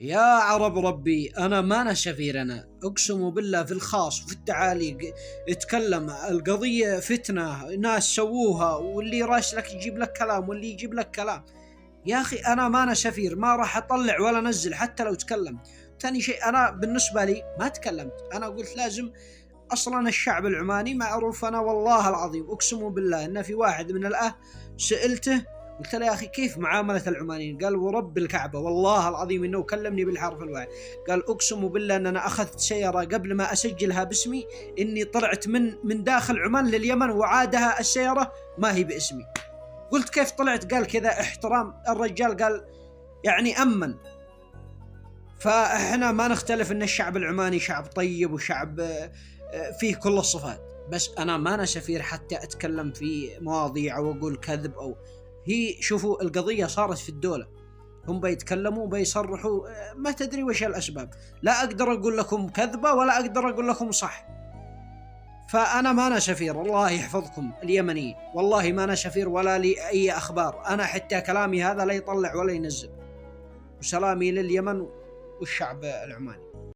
يا عرب ربي، أنا ما أنا شفير، أنا أقسم بالله في الخاص وفي التعاليق اتكلم القضية فتنة ناس سووها، واللي راسلك يجيب لك كلام واللي يجيب لك كلام. يا أخي أنا ما أنا شفير، ما راح أطلع ولا أنزل حتى لو تكلم. ثاني شيء أنا بالنسبة لي ما تكلمت، أنا قلت لازم. أصلا الشعب العماني معروف، أنا والله العظيم أقسم بالله إن في واحد من الأهل سألته، قلت له يا أخي كيف معاملة العمانيين؟ قال ورب الكعبة والله العظيم إنه كلمني بالحرف الواحد. قال أقسم بالله أن أنا أخذت سيارة قبل ما أسجلها باسمي، إني طلعت من داخل عمان لليمن وعادها السيارة ما هي باسمي. قلت كيف طلعت؟ قال كذا احترام الرجال، قال يعني أمن. فإحنا ما نختلف إن الشعب العماني شعب طيب وشعب فيه كل الصفات، بس أنا ما أنا سفير حتى أتكلم في مواضيع أو أقول كذب أو هي. شوفوا القضية صارت في الدولة، هم بيتكلموا بيصرحوا، ما تدري وش الأسباب. لا أقدر أقول لكم كذبة ولا أقدر أقول لكم صح. فأنا ما أنا سفير، الله يحفظكم اليمنيين، والله ما أنا سفير ولا لي أي أخبار. أنا حتى كلامي هذا لا يطلع ولا ينزل. وسلامي لليمن والشعب العماني.